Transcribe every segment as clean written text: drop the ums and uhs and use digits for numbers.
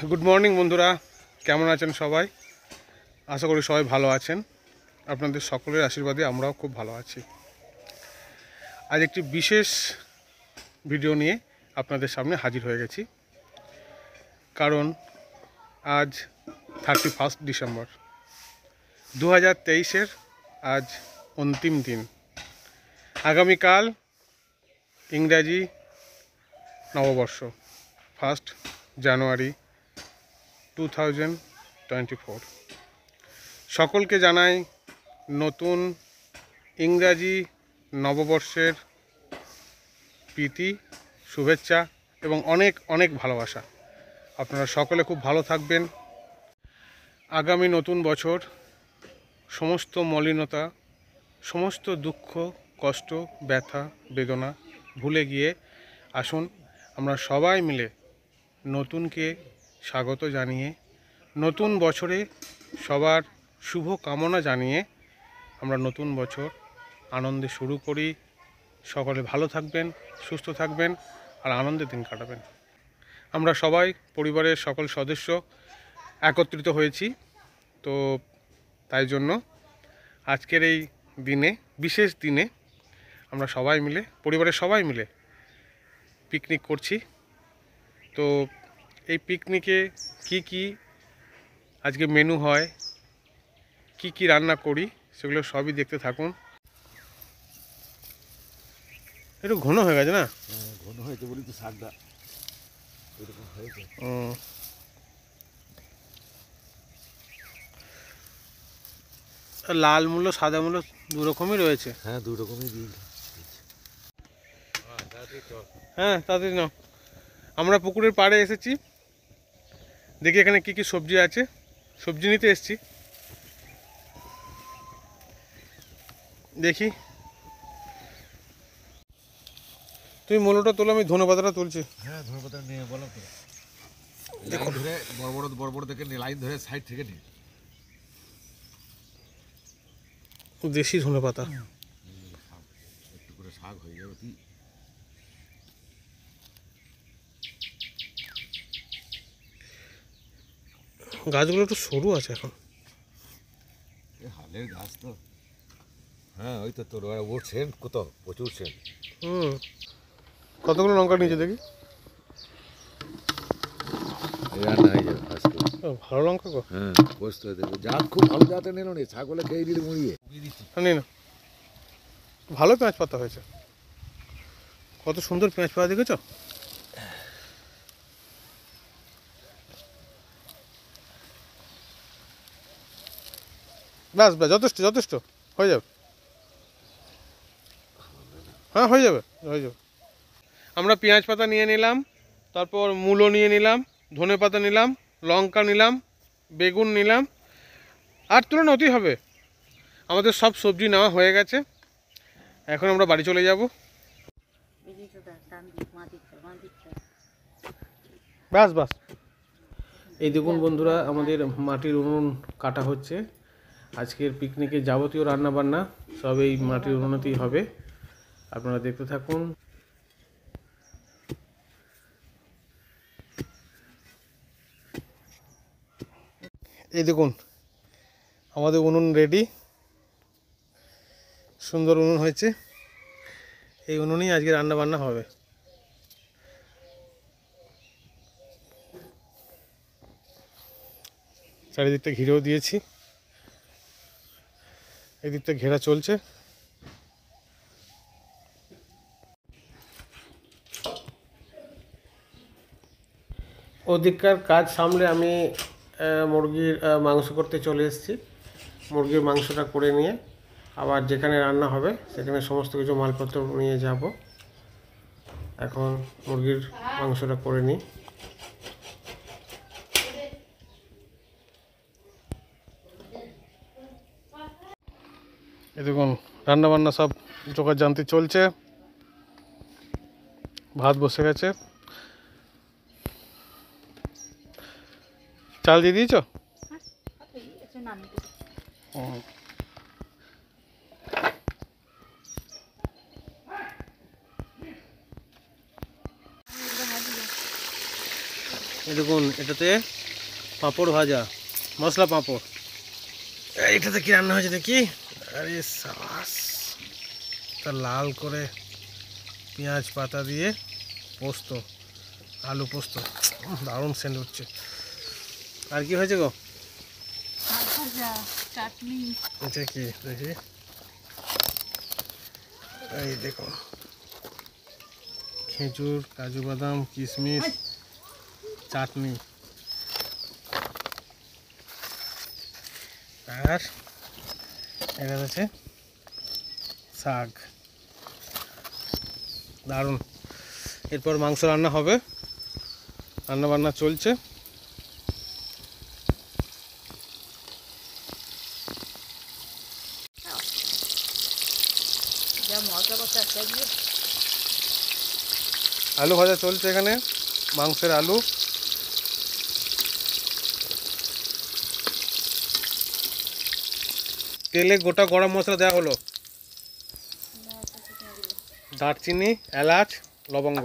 Good morning বন্ধুরা, কেমন আছেন সবাই? আশা করি সবাই ভালো আছেন। আপনাদের সকলের আশীর্বাদে আমরাও খুব ভালো আছি। আজ একটি বিশেষ ভিডিও নিয়ে আপনাদের সামনে হাজির হয়ে গেছি, কারণ আজ 31 ডিসেম্বর 2023-এর আজ অন্তিম দিন। আগামীকাল ইংরাজি নববর্ষ 1 জানুয়ারি 2024। সকলকে জানাই নতুন ইংরাজি নববর্ষের প্রীতি, শুভেচ্ছা এবং অনেক অনেক ভালোবাসা। আপনারা সকলে খুব ভালো থাকবেন। আগামী নতুন বছর সমস্ত মলিনতা, সমস্ত দুঃখ, কষ্ট, ব্যথা, বেদনা ভুলে গিয়ে আসুন আমরা সবাই মিলে নতুনকে স্বাগত জানিয়ে, নতুন বছরে সবার শুভ কামনা জানিয়ে আমরা নতুন বছর আনন্দে শুরু করি। সকলে ভালো থাকবেন, সুস্থ থাকবেন আর আনন্দের দিন কাটাবেন। আমরা সবাই পরিবারের সকল সদস্য একত্রিত হয়েছি, তো তাই জন্য আজকের এই দিনে, বিশেষ দিনে আমরা সবাই মিলে, পরিবারের সবাই মিলে পিকনিক করছি। তো এই পিকনিকে কি কি আজকে মেনু হয়, কি কি রান্না করি, সেগুলো সবই দেখতে থাকুন। একটু ঘন হয়ে গেছে না? ঘন হয়েছে বলি তো শাকটা এরকম হয়েছে। লাল মূলো, সাদা মূলো দু রকমই রয়েছে। হ্যাঁ, দু রকমই দিই। হ্যাঁ, তাড়াতাড়ি নাও। আমরা পুকুরের পাড়ে এসেছি, দেখি এখানে কি কি সবজি আছে। সবজি নিতে এসেছি, দেখি। তুমি মূলোটা তোলো, আমি ধনেপাতাটা তুলছি। হ্যাঁ, ধনেপাতা নিয়ে বলো তো। দেখো ধরে বড় বড় দেখে লাইন ধরে সাইড থেকে নিয়ে। দেশি ধনেপাতা। একটু করে শাক হয়ে যাবে। তুই গাছগুলো একটু সরু আছে এখন। হালের গাছ তো। হ্যাঁ, ওই তো তোর ওর সেন্ট কত, প্রচুর সেন্ট। কতগুলো লঙ্কা নিচে দেখি। রান্না হয়ে যাবে আজকে। ভালো লঙ্কা গো। হ্যাঁ, পোস্ত হয়ে যাবে। জাত খুব ভালো জাতে নিল নি, ছাগলে খেয়ে দিলে মুড়িয়ে। নি না, ভালো পেঁয়াজ পাতা হয়েছে। কত সুন্দর পেঁয়াজ পাতা দেখেছ? ব্যাস ব্যাস, যথেষ্ট যথেষ্ট, হয়ে যাবে। হ্যাঁ, হয়ে যাবে হয়ে যাবে। আমরা পেঁয়াজ পাতা নিয়ে নিলাম, তারপর মূলো নিয়ে নিলাম, ধনে পাতা নিলাম, লঙ্কা নিলাম, বেগুন নিলাম, আর তুলে নতেই হবে। আমাদের সব সবজি নেওয়া হয়ে গেছে। এখন আমরা বাড়ি চলে যাব। ব্যাস ব্যাস। এই দেখুন বন্ধুরা, আমাদের মাটির উনুন কাটা হচ্ছে। আজকের পিকনিকে যাবতীয় রান্না বান্না সব এই মাটির উনুনেতেই হবে। আপনারা দেখতে থাকুন। এই দেখুন, আমাদের উনুন রেডি, সুন্দর উনুন হয়েছে। এই উনুনেই আজকে রান্না বান্না হবে। চারিদিকটা ঘিরেও দিয়েছি, এই দিকটা ঘেরা চলছে। ওদিককার কাজ সামলে আমি মুরগির মাংস করতে চলে এসেছি। মুরগির মাংসটা করে নিয়ে আবার যেখানে রান্না হবে সেখানে সমস্ত কিছু মালপত্র নিয়ে যাব। এখন মুরগির মাংসটা করে নিই। এই দেখুন, রান্নাবান্না সব জোগাড় জানতে চলছে। ভাত বসে গেছে। চাল দিয়ে দিয়েছ? এই দেখুন, এটাতে পাঁপড় ভাজা, মশলা পাঁপড়। এইটাতে কি রান্না হয়েছে দেখি। আরে সাবাস, তা লাল করে পেঁয়াজ পাতা দিয়ে পোস্ত, আলু পোস্ত, দারুণ সেন্ট উঠছে। আর কি হয়েছে গো? চাটনি। এটা কি দেখি, এই দেখুন, খেজুর, কাজু বাদাম, কিশমিশ, চাটনি, আর এটা হচ্ছে শাক। দারুণ। এরপর মাংস রান্না হবে, রান্না বান্না চলছে। যা মশলা কষা একটা দিয়ে আলু ভাজা চলছে এখানে, মাংসের আলু। তেলে গোটা গরম মশলা দেওয়া হলো, দারচিনি, এলাচ, লবঙ্গ।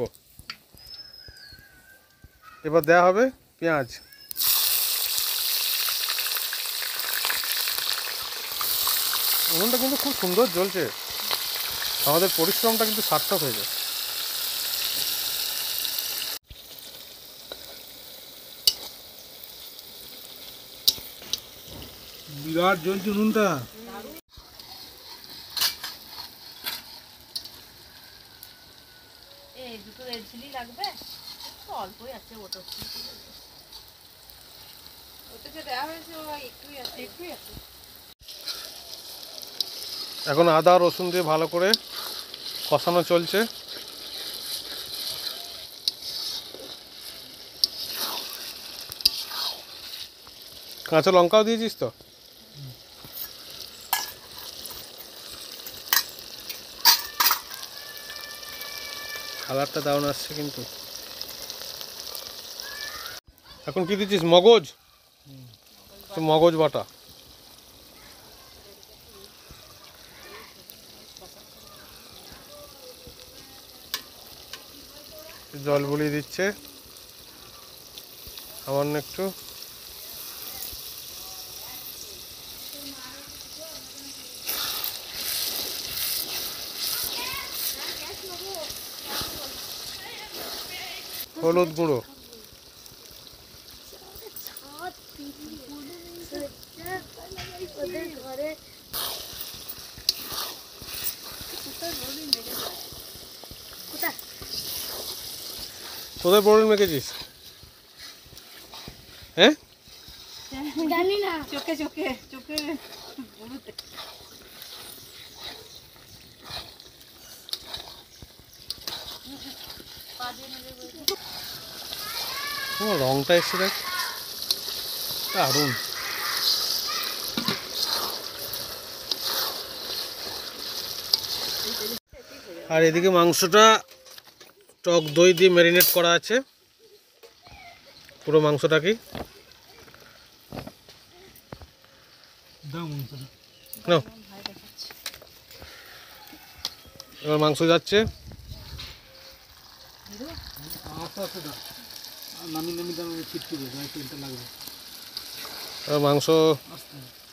এবার দেওয়া হবে পেঁয়াজ। উনুনটা কিন্তু খুব সুন্দর জ্বলছে, আমাদের পরিশ্রমটা কিন্তু সার্থক হয়েছে। বিরাট জ্বলছে উনুনটা। এই দুটো রেড চিলি লাগবে, তো অল্পই আছে। ওটা ওটা যে দেওয়া হয়েছে ও একটুই আছে, একটুই আছে। এখন আদা রসুন দিয়ে ভালো করে কষানো চলছে। কাঁচা লঙ্কাও দিয়েছিস তো? কালারটা দারুণ আসছে কিন্তু। এখন কি দিচ্ছিস? মগজ, মগজ বাটা। জল বুলিয়ে দিচ্ছে সামান্য একটু। হলুদ গুঁড়ো, কোথায় বড় মেখেছিস? হ্যাঁ, জানি না, চোখে চোখে চোখে বড়তে। রংটা এসছে দেখ, দারুণ। আর এদিকে মাংসটা টক দই দিয়ে ম্যারিনেট করা আছে, পুরো মাংসটাকেই। নাও, এবার মাংস যাচ্ছে। এবার মাংস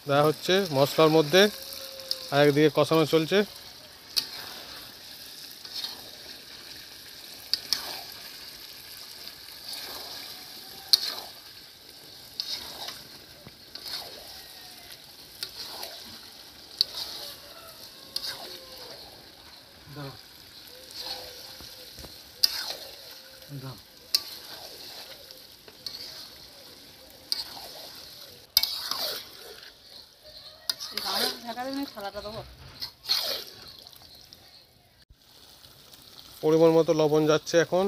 দেওয়া হচ্ছে মশলার মধ্যে, আর একদিকে কষানো চলছে। থালাটা দেবো। পরিমাণ মতো লবণ যাচ্ছে এখন।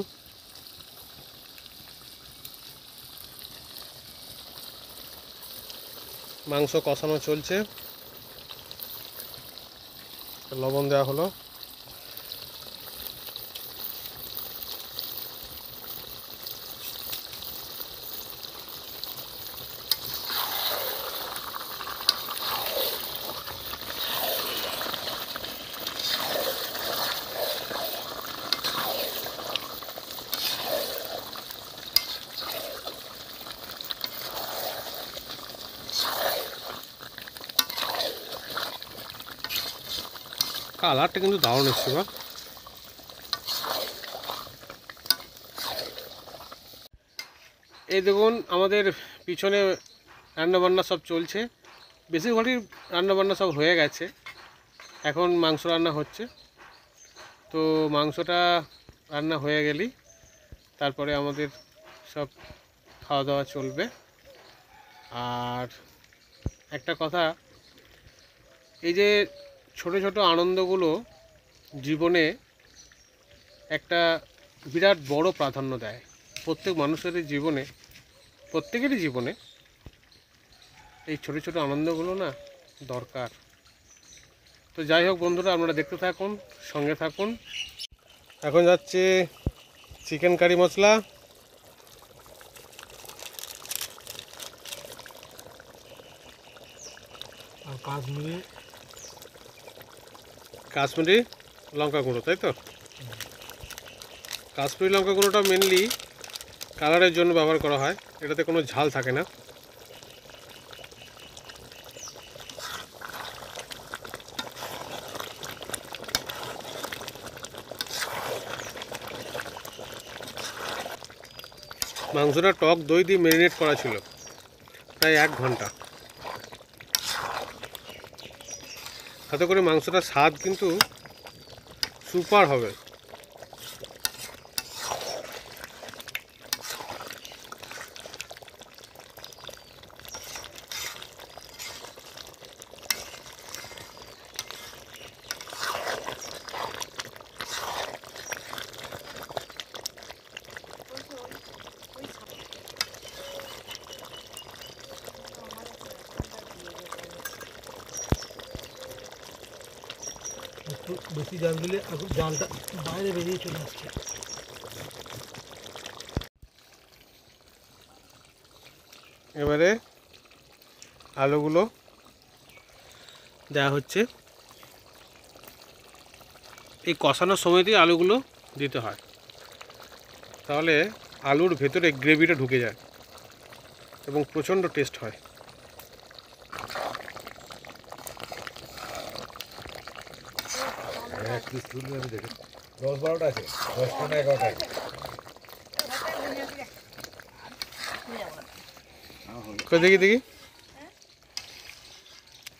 মাংস কষানো চলছে, লবণ দেওয়া হলো। কালারটা কিন্তু দারুণ এসছে বা। এই দেখুন আমাদের পিছনে রান্নাবান্না সব চলছে, বেশিরভাগই রান্নাবান্না সব হয়ে গেছে, এখন মাংস রান্না হচ্ছে। তো মাংসটা রান্না হয়ে গেলেই তারপরে আমাদের সব খাওয়া দাওয়া চলবে। আর একটা কথা, এই যে ছোট ছোট আনন্দগুলো জীবনে একটা বিরাট বড় প্রাধান্য দেয়। প্রত্যেক মানুষেরই জীবনে, প্রত্যেকেরই জীবনে এই ছোট ছোট আনন্দগুলো না দরকার। তো যাই হোক বন্ধুরা, আপনারা দেখতে থাকুন, সঙ্গে থাকুন। এখন যাচ্ছে চিকেন কারি মশলা, আর কাশ্মীরি লঙ্কা গুঁড়ো, তাই তো? কাশ্মীরি লঙ্কা গুঁড়োটা মেনলি কালারের জন্য ব্যবহার করা হয়, এটাতে কোনো ঝাল থাকে না। মাংসটা টক দই দিয়ে ম্যারিনেট করা ছিল প্রায় 1 ঘন্টা, তাতে করে মাংসটার স্বাদ কিন্তু সুপার হবে। একটু বেশি জাল দিলে এখন জালটা বাইরে বেরিয়ে চলে আসছে। এবারে আলুগুলো দেওয়া হচ্ছে। এই কষানোর সময়তেই আলুগুলো দিতে হয়, তাহলে আলুর ভেতরে গ্রেভিটা ঢুকে যায় এবং প্রচণ্ড টেস্ট হয়। এক পিস তুললে আমি দেখে 10-12টা আছে, 10টা না 11টা আছে। দেখি দেখি,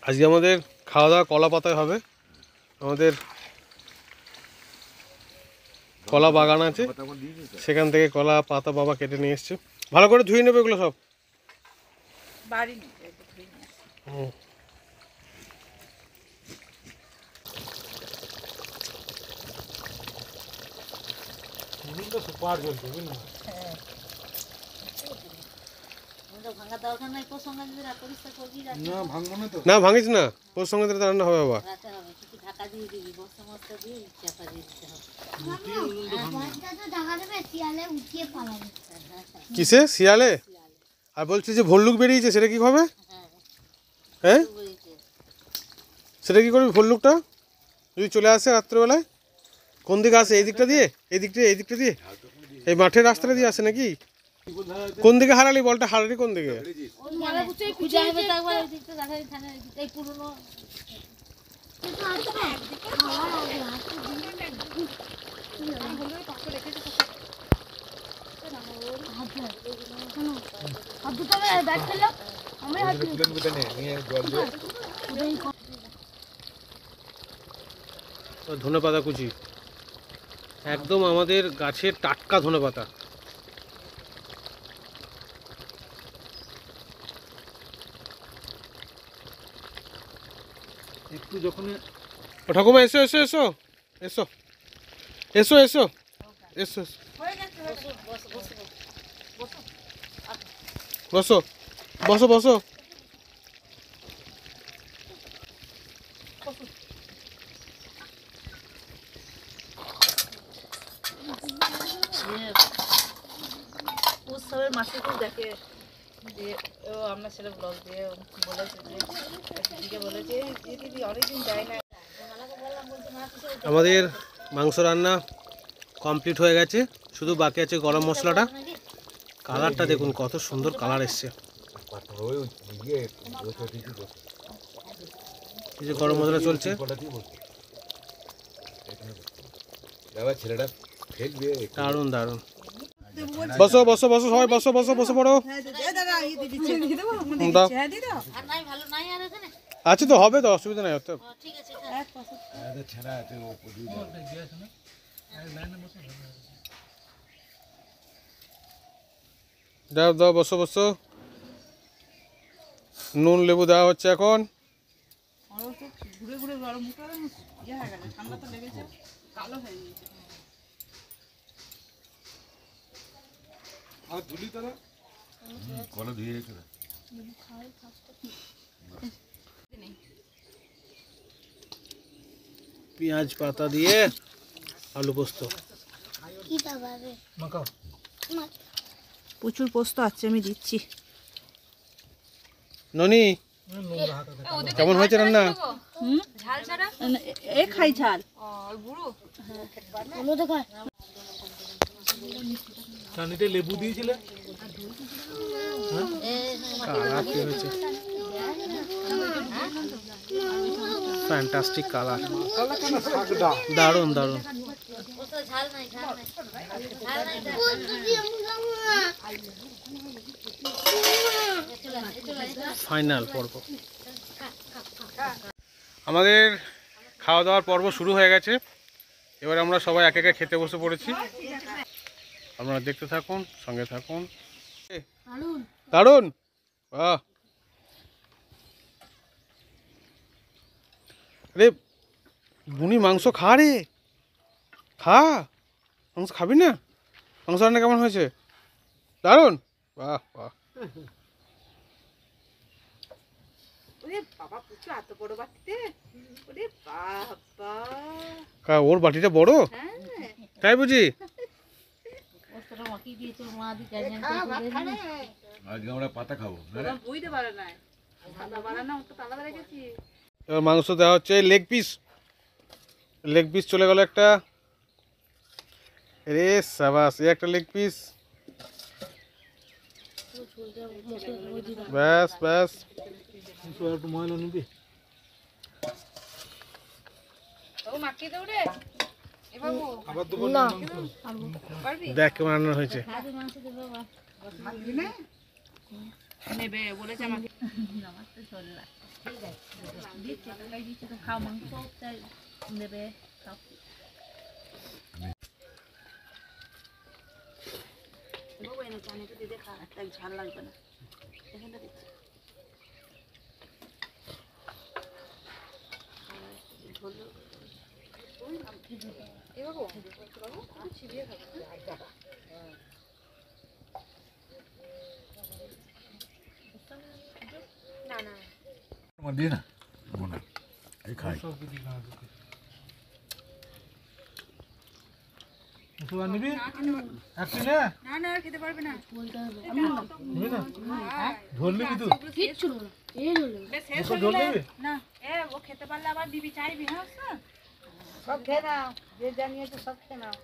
আজকে আমাদের খাওয়া দাওয়া কলা পাতায় হবে। আমাদের কলা বাগান আছে, সেখান থেকে কলা পাতা বাবা কেটে নিয়ে এসছে। ভালো করে ধুয়ে নেবে এগুলো সব। বাড়ি নেই, এই তো ধুয়ে নিয়ে আসি। সুপার জ্বলছে বুঝলি? হ্যাঁ, আমি তো ভাঙা দরকার নাই, তোর সঙ্গে যদি রাত করিস তা করবি, রাতে না ভাঙবো না তো। না ভাঙিস না, ওর সঙ্গে তো রান্না হবে বাবা। রাতে হবে, কিছু ঢাকা দিয়ে দিবি, বস্তা মস্তা দিয়ে চাপা দিয়ে দিতে হবে। কিসে? শিয়ালে? আর বলছি যে ভল্লুক বেরিয়েছে, সেটা কি হবে? হ্যাঁ, বুঝেছে? সেটা কি করবি ভল্লুকটা যদি চলে আসে রাত্রেবেলায়? কোন দিকে আসে? এই দিকটা দিয়ে, এই দিকটা দিয়ে, এই মাঠের রাস্তাটা দিয়ে আসে নাকি? কোন দিকে হারালি বলটা? হারালি কোন দিকে? ওই মালা গুছিয়ে খুঁজে আনবে তো একবার, ওই দিকটা গাছের থানে, এই পুরনো নিয়ে জল দিয়ে ধনেপাতা কুচি, একদম আমাদের গাছের টাটকা ধনেপাতা। একটু যখন ও ঠাকুমা এসো এসো এসো এসো এসো এসো এসো, হয়ে যাচ্ছে, বসো বসো বসো বসো বসো। উৎসবের মাসে খুব দেখে যে ও আপনার ছেলে ব্লগ দিয়ে বলেছে যে দিদিকে বলেছে যে দিদি অনেকদিন যায় না। আমাদের মাংস রান্না কমপ্লিট হয়ে গেছে, শুধু বাকি আছে গরম মশলাটা। কালারটা দেখুন কত সুন্দর কালার এসছে। এই যে গরম মশলা চলছে, এবার ছেলেটা ফেলবে দারুণ দারুণ। বসো বসো বসো সবাই বসো বসো বসে পড়ো। দাও আছে তো, হবে তো, অসুবিধা নাই হতে। ছেঁড়া আছে ও প্রচুর দাও দাও বসো বসো। নুন লেবু দেওয়া হচ্ছে এখন। ঘুরে ঘুরে গরম করে ইয়ে হয়ে গেছে, ঠান্ডা তো লেগেছে, কালো হয়ে গেছে। আর ধুলি তোরা কলা ধুয়ে গেছে পেঁয়াজ পাতা দিয়ে আলু পোস্ত। মাখাও। প্রচুর পোস্ত আছে, আমি দিচ্ছি। ননি কেমন হয়েছে রান্না? এ খাই ঝাল। চাটনিতে লেবু দিয়েছিলে? কালার কি হয়েছে, ফ্যান্টাস্টিক কালার, দারুণ দারুণ। ফাইনাল পর্ব, আমাদের খাওয়া দাওয়ার পর্ব শুরু হয়ে গেছে। এবার আমরা সবাই একে একে খেতে বসে পড়েছি। আপনারা দেখতে থাকুন, সঙ্গে থাকুন। দারুণ, বাহ। রে বুনি মাংস খা রে, খা মাংস, খাবি না? মাংস রান্না কেমন হয়েছে? দারুণ, বাহ বাহ। ওরে বাবা, পুচু এত বড় বাটিতে, ওরে বাবা। ওর বাটিটা বড়, হ্যাঁ তাই বুঝি? আজকে আমরা পাতা খাবো বুঝতে পারে না, ঠান্ডা বাড়ানো তো আলাদা রেখেছি। এবার মাংস দেওয়া হচ্ছে লেগ পিস। লেগ পিস চলে গেল একটা, রে সাবাস, এই একটা লেগ পিস, ব্যাস ব্যাস। একটু ময়লা নিবি? ও মাখিয়ে দাও রে এ বাবু। আবার দেবো না? পারবি? দেখ কেমন রান্না হয়েছে। নেবে বলেছে আমাকে। ঝাল লাগবে না, এখানটা দিচ্ছি। দিয়ে না বোনা এই খাই সব কিছু খাওয়া দিতে। একটু আর নিবি? একটু নে। না না খেতে পারবে না, নিবি না? ঝোল নিবি তুই? শেষ দুটো ঝোল নিবি? না। এ ও খেতে পারলে আবার দিবি, চাইবি। হ্যাঁ সব খেয়ে নাও, যে জানিয়েছো সব খেয়ে নাও,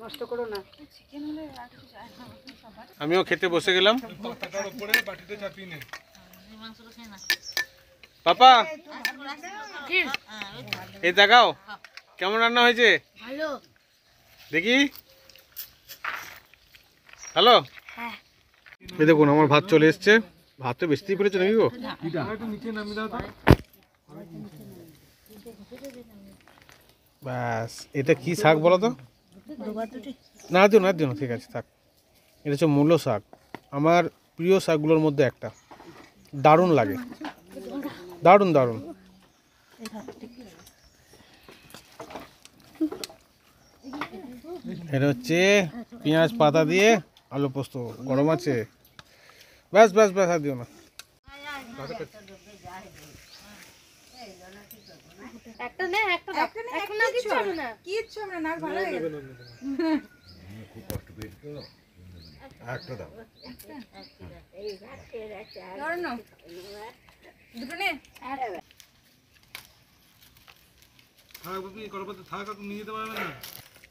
নষ্ট করো না। চিকেন হলে আর কিছু চাই না, সবার আমিও খেতে বসে গেলাম। পাতাটার উপরে বাটিতে চাপিয়ে নে। পাপা এই দেখাও কেমন রান্না হয়েছে, দেখি। হ্যালো, এই দেখুন আমার ভাত চলে এসছে। ভাত তো বেশি পড়েছে নাকি গো? একটু নিচে নামিয়ে দাও তো। ব্যাস, এটা কি শাক বলো তো? না দিও না দিও না, ঠিক আছে থাক। এটা হচ্ছে মূলো শাক, আমার প্রিয় শাকগুলোর মধ্যে একটা। দারুণ লাগে, দারুণ দারুণ। এটা হচ্ছে পেঁয়াজ পাতা দিয়ে আলু পোস্ত, গরম আছে। ব্যাস ব্যাস ব্যাস, আর দিও না। একটা নে, একটা না, কিচ্ছু হবে না, কিচ্ছু হবে না, ভালো হয়ে গেছে। খুব কষ্ট পেয়েছি তো একটা দাও ধরো না, দুটো নে। থাক বাবু, এই কলপাতে থাক, আর নিয়ে যেতে পারবে না।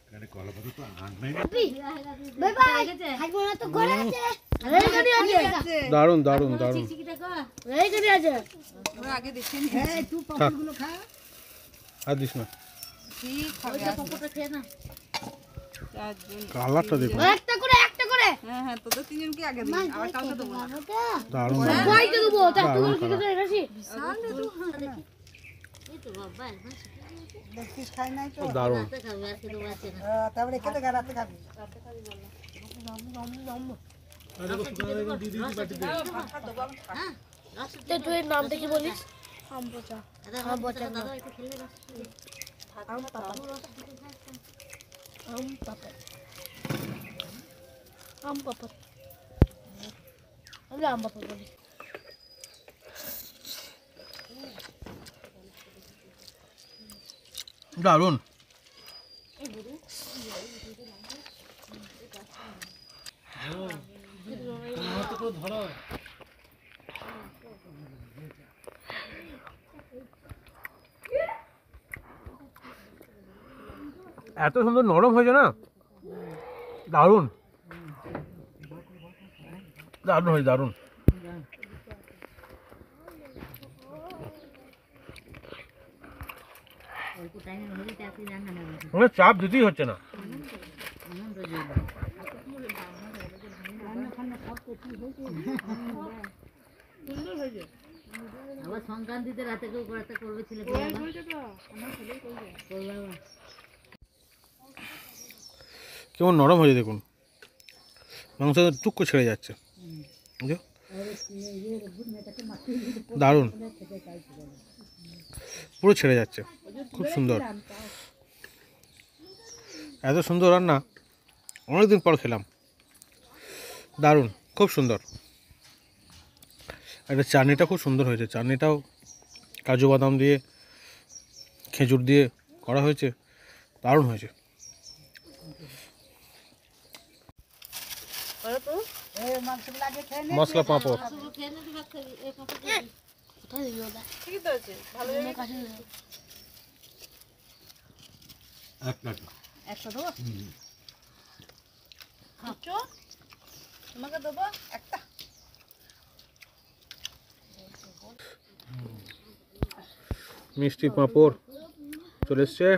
এখানে কলা পাতা তো আনবেই না দারুণ দারুণ দারুণ। ওরা আগে দেখে থাক, আর দিস না। ঠিক খাবে চারজন। কালারটা দেখুন, হ্যাঁ হ্যাঁ, তোদের তিনজনকে আগে দিই, আবার কাউকে দেবো না। দারুণ দেখছিস খাই নাই তো, দারুণ। তারপরে খেতে গা রাতে খাবি। তুই এর নামটা কি বলিস? আম পচা। আম পচা না। আম পাপা। আম পাপা। আম পাপা। আমরা আম পাপা বলি। দারুণ। এত সুন্দর নরম হয়েছে না, দারুণ দারুণ হয়েছে, দারুণ। মানে চাপ দিতেই হচ্ছে না। আবার সংক্রান্তিতে রাতে কেউ একটা করবে ছেলে কেমন নরম হয়েছে দেখুন, মাংস টুক করে ছেড়ে যাচ্ছে, বুঝছো? দারুণ, পুরো ছেড়ে যাচ্ছে, খুব সুন্দর। এত সুন্দর রান্না অনেকদিন পর খেলাম, দারুণ, খুব সুন্দর। একটা চাটনিটা খুব সুন্দর হয়েছে, চাটনিটাও কাজু বাদাম দিয়ে খেজুর দিয়ে করা হয়েছে, দারুণ হয়েছে। মশলা পাঁপড়, কোথায় দিল ওটা? ঠিকই তো আছে, ভালো কাছে দিল। একটা দেবো। খাচ্ছো? তোমাকে দেবো একটা। মিষ্টি পাঁপড় চলে এসছে।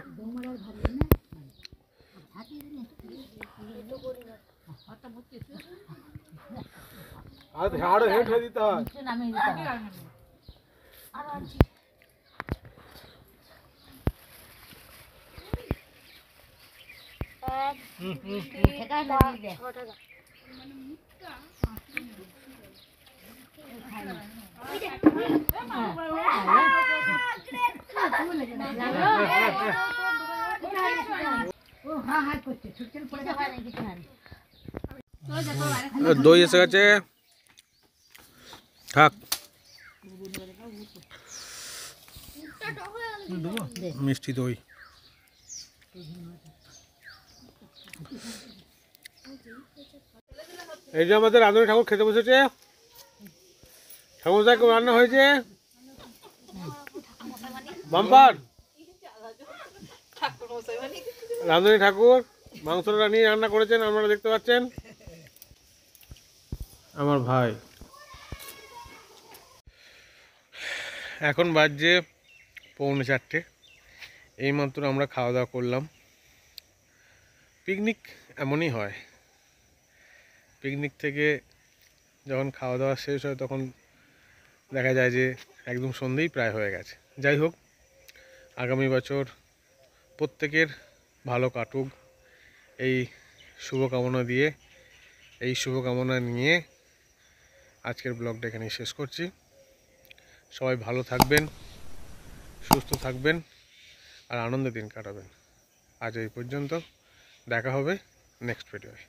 আরো হেঁট হয়ে দিতে হয়। নামিয়ে দিতে হবে। সেটা নামিয়ে দে। ও হ্যাঁ হ্যাঁ করছে, ছুটছেন পড়ে যাবে না কিছু না। দই এসে গেছে, থাক। মিষ্টি দই, এই যে আমাদের রাঁধুনি ঠাকুর খেতে বসেছে। ঠাকুর সাহেব রান্না হয়েছে বাম্পার। রাঁধুনি ঠাকুর মাংসটা নিয়ে রান্না করেছেন, আপনারা দেখতে পাচ্ছেন। আমার ভাই এখন বাজছে 3:45। এইমাত্র আমরা খাওয়া দাওয়া করলাম। পিকনিক এমনই হয়, পিকনিক থেকে যখন খাওয়া দাওয়া শেষ হয় তখন দেখা যায় যে একদম সন্ধেই প্রায় হয়ে গেছে। যাই হোক, আগামী বছর প্রত্যেকের ভালো কাটুক এই শুভকামনা দিয়ে, এই শুভকামনা নিয়ে আজকের ব্লগটা এখানেই শেষ করছি। সবাই ভালো থাকবেন, সুস্থ থাকবেন আর আনন্দের দিন কাটাবেন। আজ এই পর্যন্ত, দেখা হবে নেক্সট ভিডিওয়।